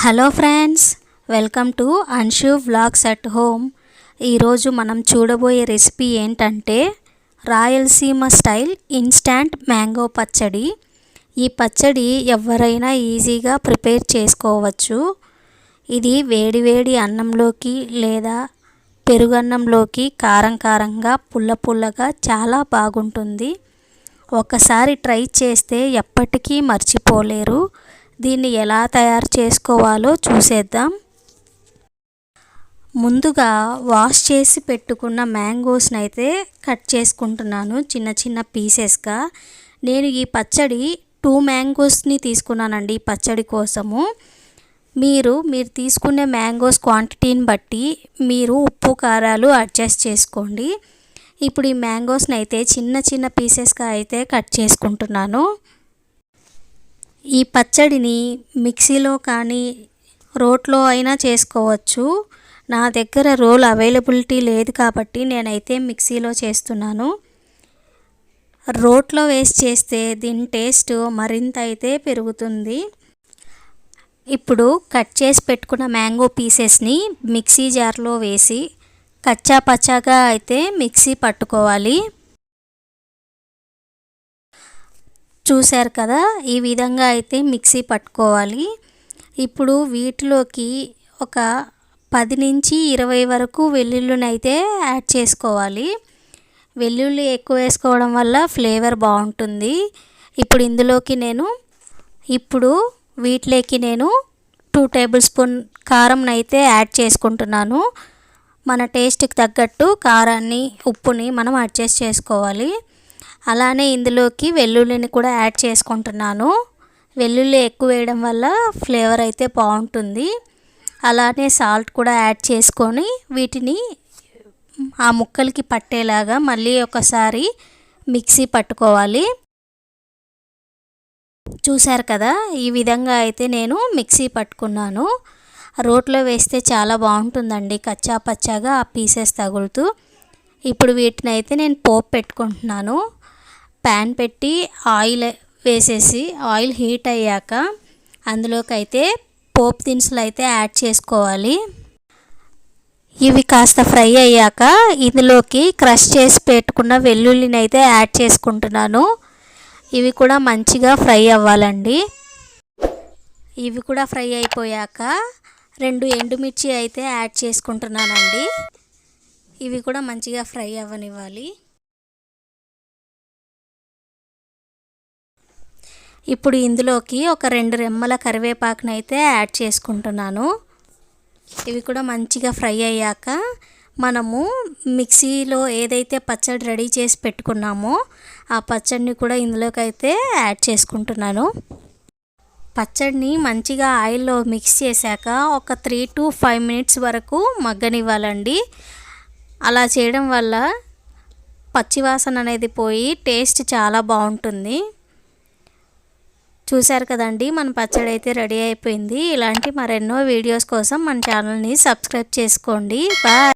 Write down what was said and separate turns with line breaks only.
Hello friends, welcome to Anshu vlogs at home. ఈరోజు మనం చూడబోయే రెసిపీ ఏంటంటే రాయలసీమ స్టైల్ ఇన్స్టాంట్ మ్యాంగో పచ్చడి. ఈ పచ్చడి ఎవరైనా ఈజీగా ప్రిపేర్ చేసుకోవచ్చు. ఇది వేడివేడి అన్నంలోకి లేదా పెరుగన్నంలోకి కారం కారంగా పుల్ల పుల్లగా చాలా బాగుంటుంది. ఒకసారి ట్రై చేస్తే ఎప్పటికీ మర్చిపోలేరు. దీన్ని ఎలా తయారు చేసుకోవాలో చూసేద్దాం. ముందుగా వాష్ చేసి పెట్టుకున్న మ్యాంగోస్ని అయితే కట్ చేసుకుంటున్నాను చిన్న చిన్న పీసెస్గా. నేను ఈ పచ్చడి 2 మ్యాంగోస్ని తీసుకున్నానండి ఈ పచ్చడి కోసము. మీరు తీసుకునే మ్యాంగోస్ క్వాంటిటీని బట్టి మీరు ఉప్పు కారాలు అడ్జస్ట్ చేసుకోండి. ఇప్పుడు ఈ మ్యాంగోస్ని అయితే చిన్న చిన్న పీసెస్గా అయితే కట్ చేసుకుంటున్నాను. ఈ పచ్చడిని మిక్సీలో కానీ రోట్లో అయినా చేసుకోవచ్చు. నా దగ్గర రోల్ అవైలబిలిటీ లేదు కాబట్టి నేనైతే మిక్సీలో చేస్తున్నాను. రోట్లో వేసి చేస్తే దీని టేస్ట్ మరింత అయితే పెరుగుతుంది. ఇప్పుడు కట్ చేసి పెట్టుకున్న మ్యాంగో పీసెస్ని మిక్సీ జార్లో వేసి కచ్చా పచ్చాగా అయితే మిక్సీ పట్టుకోవాలి. చూశారు కదా, ఈ విధంగా అయితే మిక్సీ పట్టుకోవాలి. ఇప్పుడు వీటిలోకి ఒక 10 నుంచి 20 వరకు వెల్లుల్లిని అయితే యాడ్ చేసుకోవాలి. వెల్లుల్లి ఎక్కువ వేసుకోవడం వల్ల ఫ్లేవర్ బాగుంటుంది. వీటిలోకి నేను 2 టేబుల్ స్పూన్ కారం అయితే యాడ్ చేసుకుంటున్నాను. మన టేస్ట్కి తగ్గట్టు కారాన్ని ఉప్పుని మనం అడ్జస్ట్ చేసుకోవాలి. అలానే ఇందులోకి వెల్లుల్లిని కూడా యాడ్ చేసుకుంటున్నాను. వెల్లుల్లి ఎక్కువ వేయడం వల్ల ఫ్లేవర్ అయితే బాగుంటుంది. అలానే సాల్ట్ కూడా యాడ్ చేసుకొని వీటిని ఆ ముక్కలకి పట్టేలాగా మళ్ళీ ఒకసారి మిక్సీ పట్టుకోవాలి. చూశారు కదా, ఈ విధంగా అయితే నేను మిక్సీ పట్టుకున్నాను. రోట్లో వేస్తే చాలా బాగుంటుందండి, కచ్చా పచ్చాగా ఆ పీసెస్ తగులుతూ. ఇప్పుడు వీటిని అయితే నేను పోపు పెట్టుకుంటున్నాను. ప్యాన్ పెట్టి ఆయిల్ వేసేసి ఆయిల్ హీట్ అయ్యాక అందులోకి అయితే పోపు దినుసులు అయితే యాడ్ చేసుకోవాలి. ఇవి కాస్త ఫ్రై అయ్యాక ఇందులోకి క్రష్ చేసి పెట్టుకున్న వెల్లుల్లిని అయితే యాడ్ చేసుకుంటున్నాను. ఇవి కూడా మంచిగా ఫ్రై అవ్వాలండి. ఇవి కూడా ఫ్రై అయిపోయాక 2 ఎండుమిర్చి అయితే యాడ్ చేసుకుంటున్నానండి. ఇవి కూడా మంచిగా ఫ్రై అవ్వనివ్వాలి. ఇప్పుడు ఇందులోకి ఒక 2 రెమ్మల కరివేపాకుని అయితే యాడ్ చేసుకుంటున్నాను. ఇవి కూడా మంచిగా ఫ్రై అయ్యాక మనము మిక్సీలో ఏదైతే పచ్చడి రెడీ చేసి పెట్టుకున్నామో ఆ పచ్చడిని కూడా ఇందులోకి అయితే యాడ్ చేసుకుంటున్నాను. పచ్చడిని మంచిగా ఆయిల్లో మిక్స్ చేశాక ఒక 3 to 5 మినిట్స్ వరకు మగ్గనివ్వాలండి. అలా చేయడం వల్ల పచ్చివాసన అనేది పోయి టేస్ట్ చాలా బాగుంటుంది. చూశారు కదండి, మన పచ్చడి అయితే రెడీ అయిపోయింది. ఇలాంటి మరెన్నో వీడియోస్ కోసం మన ఛానల్ని సబ్స్క్రైబ్ చేసుకోండి. బాయ్.